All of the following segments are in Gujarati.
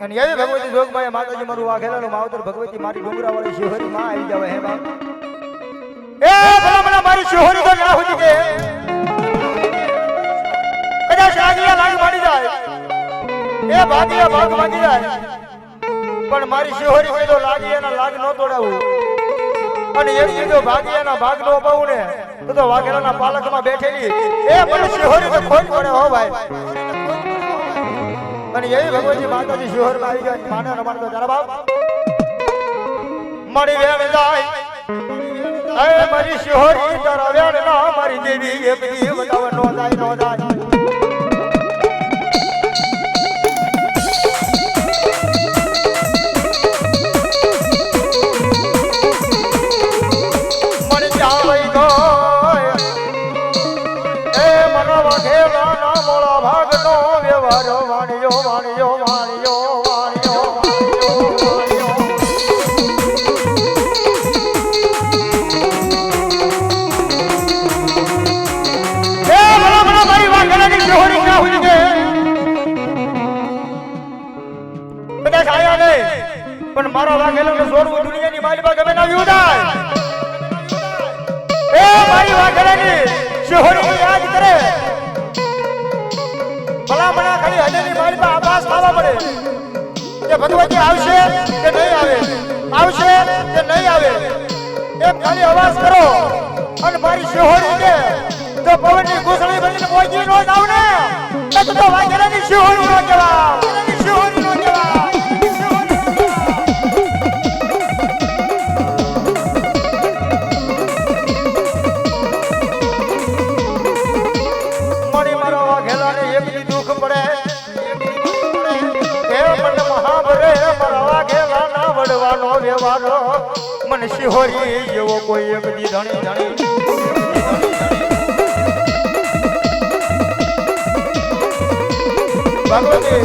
અને એવી ભગવતી જોગમાએ માતાજી મારું વાઘેલાનું માવતર ભગવતી મારી ડુંગરાવાળી શિહોરી માં આવી જાવે હે બાપ એ ભલા મારી શિહોરી તો ના હોતી કે કદાચ આગિયા લાગ મારી જાય એ ભાગિયા ભાગ માંગી જાય પણ મારી શિહોરી કીધો લાગી એના લાગ ન તોડાવું અને એમ કીધો ભાગિયાના ભાગ નો અપાવું ને તો વાઘેલાના પાલકમાં બેઠેલી એ મને શિહોરી તો ખોટ પડે હો ભાઈ અને એવી ભગવતી માતાજી શિહોરમાં આવી ગયા માને રમાડતો તારા બાપ મળી વેણ જાય એ મારી શિહોરી તારા વેણ ના મારી દેવી એક દી બતાવ નો જાય નો જાય મળી જાવઈ ગો એ મનો વાઘેલા ના મોળા ભાગ નો વ્યવહાર વાણિયો વાણિયો વાણિયો વાણિયો એ ભલા મારી વાઘેલાની શિહોરી ના હોય કે બધા છાયા નહીં પણ મારા વાઘેલાને છોડવું દુનિયાની માલિકા ગમે ના વિઉડાય એ મારી વાઘેલાની શિહોરી યાદ કરે ભલા મના ખાલી હજેની મારી પર આભાસ થવા પડે કે ભગવતી આવશે કે નહીં આવે આવશે કે નહીં આવે એમ ખાલી અવાજ કરો અને મારી શિહોરી કે તો પવનની ઘૂસણી બનીને પહોંચી નો જાવ ને તો વાઘેલાની શિહોરી નો જવાબ શિહોરી નો જવાબ મણી મારો વાઘેલાને એક દુઃખ પડે એ મન મહાભરે મારા વાઘેલાના વડવાનો વ્યવહારો મન શિહોરી જેવો કોઈ એક દી ધણી ધણી ભગવતી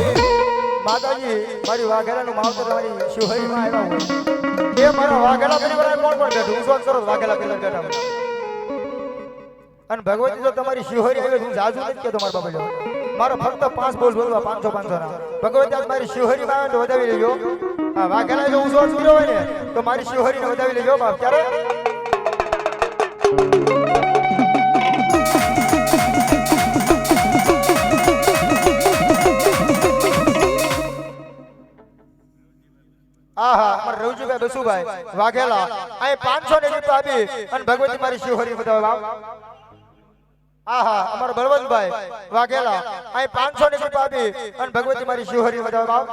માતાજી મારી વાઘેલાનું માવતર મારી શિહોરીમાં આવ્યા હોય એ મારા વાઘેલા પરિવાર કોણ કોણ બેઠું વિશ્વાસ કરો વાઘેલા પરિવાર બેઠા અને ભગવતી જો તમારી શિહોરી આવે હું જાજુ નથી કે તમારા બાબા મારો ફક્ત 5 બોલ બોલવા 500 ના ભગવતી આજ મારી શિહોરી માં તો વધાવી લેજો આ વાઘેલા જો ઉસો સુર્યો હોય ને તો મારી શિહોરી ને વધાવી લેજો બાપ ક્યારે આહા અમાર રવજીભાઈ બસુભાઈ વાઘેલા આ 500 ની રૂપિયા આપી અને ભગવતી મારી શિહોરી વધાવે બાપ આહા અમાર બળવંતભાઈ વાઘેલા આ 500 ની રૂપિયા આપી અને ભગવતી મારી શિહોરી વધાવે બાપ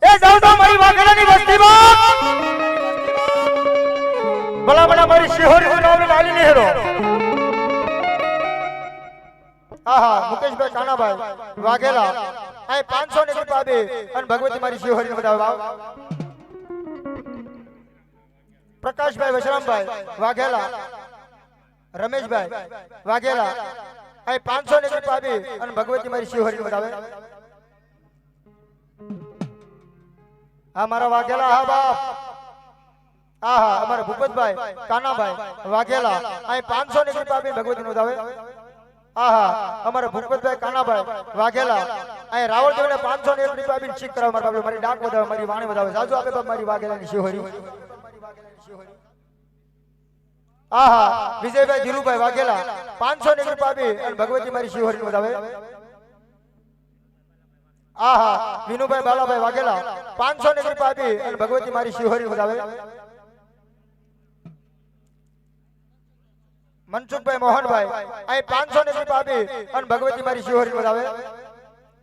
એ જાવ તો મારી વાઘેલાની વસ્તીમાં ભલા ભલા મારી શિહોરી બનાવને લાલી નહેરો આહા મુકેશભાઈ કાનાભાઈ વાઘેલા આ 500 ની રૂપિયા આપી અને ભગવતી મારી શિહોરી વધાવે બાપ પ્રકાશભાઈ વશરામભાઈ વાઘેલા રમેશભાઈ વાઘેલા આ 500 ની રૂપિયા આપી અને ભગવતી મારી શિહોરી વધાવે આ મારા વાઘેલા હા બાપ આહા અમારા ભૂપતભાઈ કાનાભાઈ વાઘેલા આ 500 ની રૂપિયા આપી ભગવતી વધાવે આહા અમારા ભૂપતભાઈ કાનાભાઈ વાઘેલા આ રાવળદેવને 500 ની રૂપિયા આપીને શીખ કરાવ મારા બાપ મારી ડાક વધાવે મારી વાણી વધાવે જાજુ આપે બાપ મારી વાઘેલાની શિહોરી આહા વિજયભાઈ ધીરુભાઈ વાઘેલા 500 ની રૂપિયા આપી અને ભગવતી મારી શિહોરી વધાવે આહા વિનુભાઈ બાલાભાઈ વાઘેલા 500 ની રૂપિયા આપી અને ભગવતી મારી શિહોરી વધાવે મનસુખભાઈ મોહનભાઈ આ 500 ની રૂપિયા આપી અને ભગવતી મારી શિહોરી વધાવે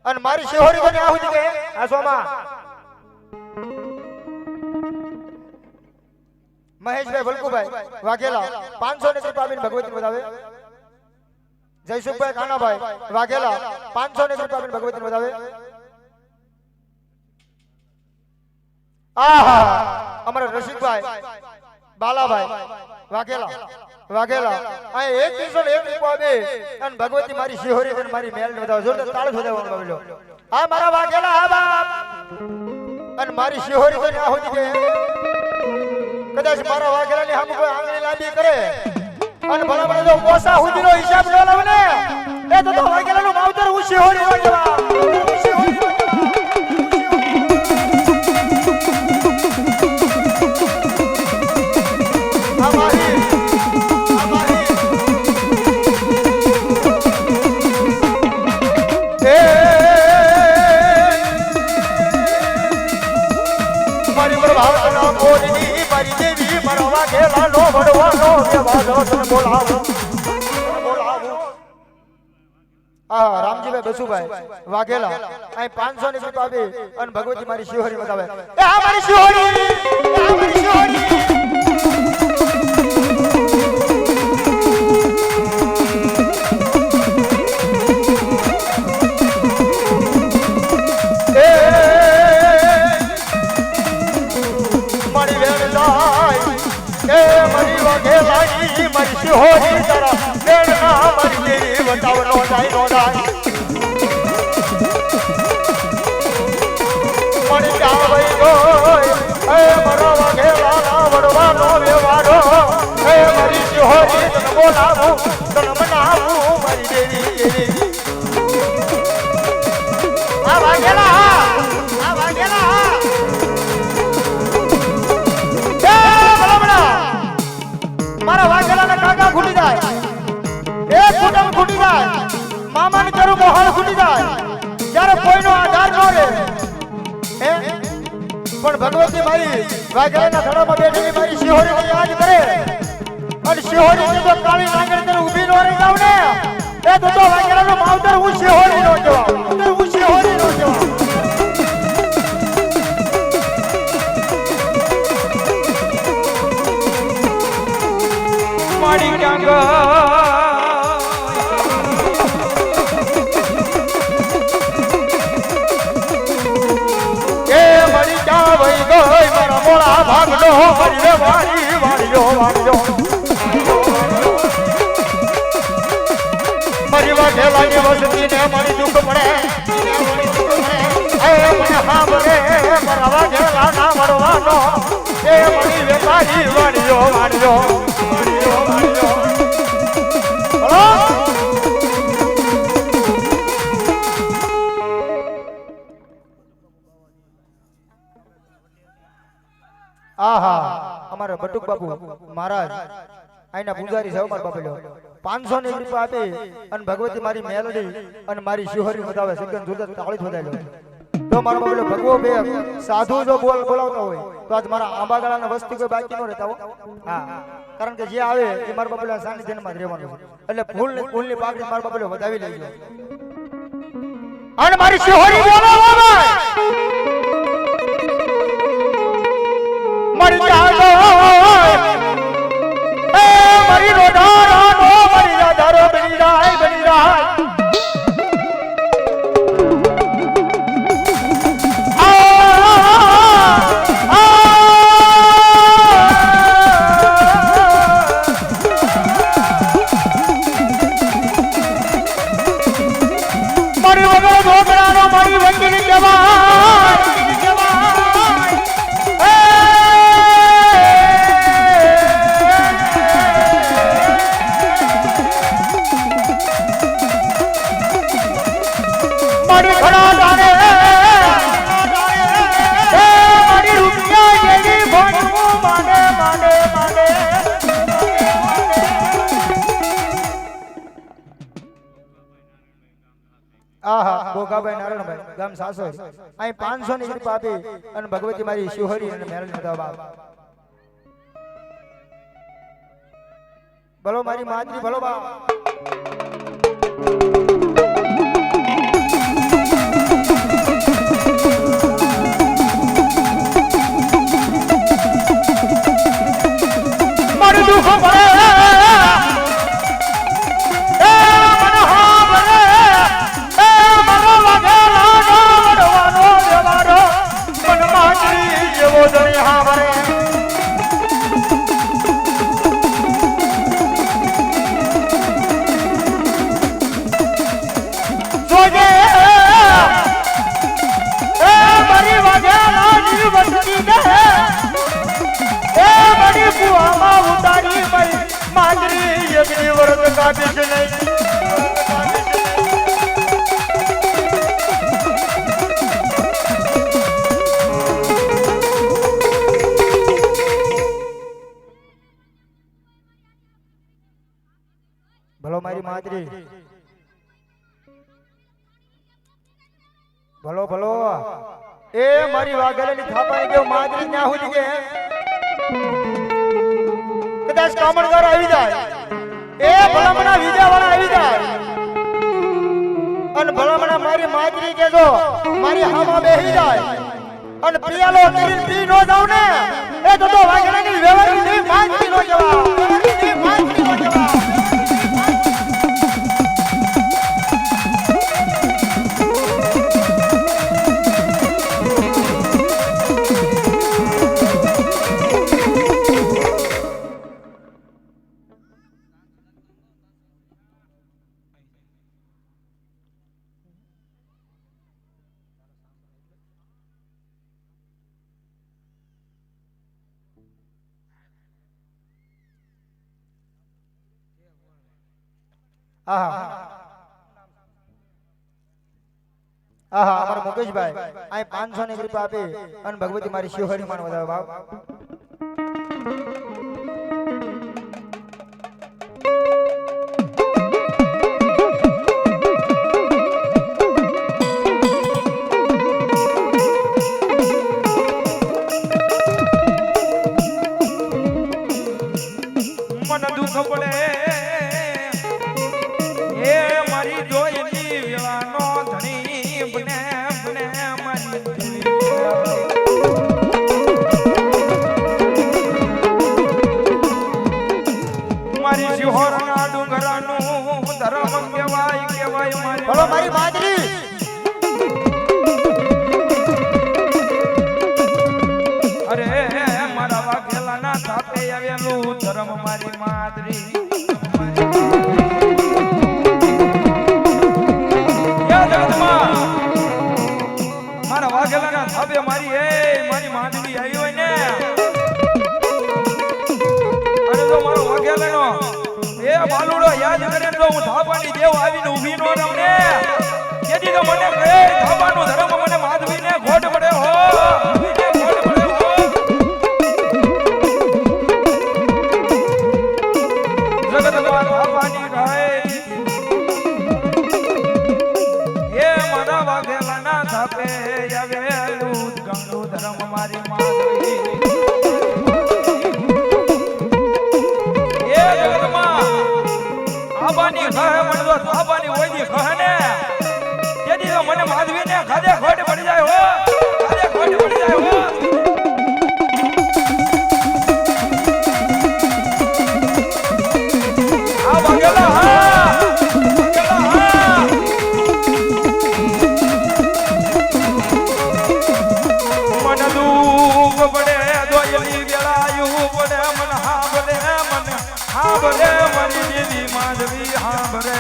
અને મારી શિહોરી કોને આહુતિ કે આ સોમા મહેશભાઈ વલકુભાઈ વાઘેલા 500 ની રૂપિયા આપીને ભગવતી વધાવે જયસુખભાઈ કાનાભાઈ વાઘેલા 500 ની રૂપિયા આપીને ભગવતી વધાવે આહા અમારા રસિકભાઈ બાલાભાઈ વાઘેલા આ 101 રૂપિયા આપી અને ભગવતી મારી શિહોરી અને મારી મેલ ને વધાવે જોરદાર તાળ વધાવવાનો બોલો આ મારા વાઘેલા હા બાપ અને મારી શિહોરી કોને આહુતિ કે કદાચ મારા વાઘેલાની સામે કોઈ આંગળી લાંબી કરે અને ભલા ભલા જો ઓસા હુદીનો હિસાબ ન લાવે ને એ તો વાઘેલાનું માવતર હું શિહોરી હોય જવા વાઘેલા નો વડવાનો વ્યવહારો તને બોલાવું આ રામજીભાઈ બસુભાઈ વાઘેલા અહીં 500 ની રૂપિયા આપી અને ભગવતી મારી શિહોરી બતાવે એ આ મારી શિહોરી એ આ મારી શિહોરી મારી શિહોરી તારા બેડના મારી દેવી બતાવ નો જાય નો જાય મળી જાવઈ ગોય હે મારો વાઘેલા ના વડવાનો વ્યવહારો હે મારી શિહોરી તને બોલાવું તને મનાવું મારી દેવી આ વાઘેલા મારા વાઘેલાના કાકા ખૂટી જાય એક કુટુંબ ખૂટી જાય મામાની કરું મોહન ખૂટી જાય જ્યારે કોઈનો આધાર ન રહે પણ ભગવતી મારી વાઘેલાના ધડામાં બેઠેલી મારી શિહોરીને યાદ કરે અને શિહોરીને જો કાળી નાંગર તને ઊભી ન રહી જાવ ને એ તો વાઘેલાનો માવતર હું શિહોરી નો જવાબ હું શિહોરી નો જવાબ મારી ભાગલો હરિ વારી વારીઓ વારીઓ મારી વાઘેલાની વસતીને મારી દુઃખ પડે એ મને સાંભળે મારા વાઘેલાના વડવાનો એ મારી વેપારી વારીઓ વારીઓ વારીઓ વારીઓ હલો આહા અમારા બટુક બાપુ મહારાજ આઈના પૂજારી છે અમાર બાપલો 500 ની રૂપિયા આપી અને ભગવતી મારી મેલડી અને મારી શિહોરી બતાવે સગન જોતા તાળી બતાવ્યો તો મારો બાપલો ભગવો બે સાધુ જો બોલાવતા હોય તો આજ મારા આંબાગાળાના વસ્તી કોઈ બાકી ન રહેતા હો હા કારણ કે જે આવે એ મારા બાપલા સાનિધ્યમાં જ રહેવાનું એટલે ફૂલની પાકડી મારા બાપલો વધાવી લેજો અને મારી શિહોરી બોલાવો મરી જાગો એ મરી રોધારો નો મરી રાધારો બની રાય મરી વગર ઢોકળાનો મરી વંદની જવાય આહા ગોગાભાઈ નારાયણભાઈ ગામ સાસોર અહીં 500 ની રૂપિયા આપી અને ભગવતી મારી શિહોરી અને મેરલ નદાવા ભલો મારી માતરી ભલો બા મારું દુઃખ ભરે ભલો મારી માતરી ભલો ભલો એ મારી વાઘેલાની થાપાઈ ગયો માતરી ન્યા હુધી કે કદાચ કામણગાર આવી જાય એ ભલામણા વિજાવાળા આવી જાય અને ભલામણા મારી માજરી કેજો મારી હામાં બેહી જાય અને પિયાલો કરીને પી નો જાવ ને એ તો વાગણાની વ્યવહારની માજરી નો જવા વ્યવહારની માજરી નો જવા અમારા મુકેશભાઈ આ 500 ની કૃપા આપી અને ભગવતી મારી શિવહરી માન વધાવે ભાવ મન દુઃખ પડે એ મારી જોઈની વેળાનો ધણી બને બને મારી શિહોરના ડુંગરાનું ધર્મ કહેવાય કહેવાય મારી બોલો મારી માદરી અરે મારા વાઘેલાના થાપે આવેલું ધર્મ મારી માદરી મારા વાઘેલાના થાપે મારી મારી માદરી આવી હોય ને અને જો મારો વાઘેલાનો એ બાલુડો યાદ કરે તો હું થાપાની દેવ આવીને ઊભી નો રહું ને તેથી તો મને કહે થાપાનો ધર્મ મને માધવીને ખોટ પડે હો મારી માધવી એ જગતમાં આબાની કહે મને તો આબાની ઓયદી કહે ને તેથી તો મને માધવીને ખાધે ખોટ પડી જાય હો ખાધે ખોટ પડી જાય હો આ વાગેલા હા હાબરે મારી દેવી માધવી હાબરે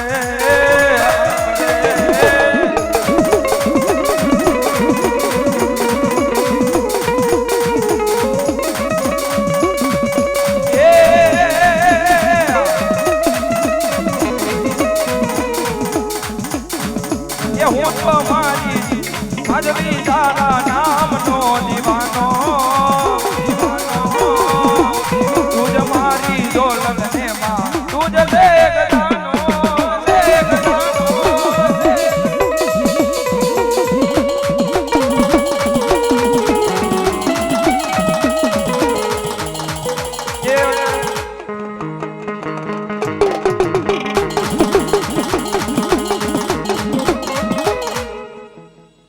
એ હું તો મારી માધવી તારા નામનો દીવાનો તુજ મારી દોલત ને માં તુજ દેખ દાનો દેખ દાનો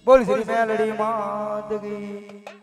બોલ શ્રી મેલડી માત કી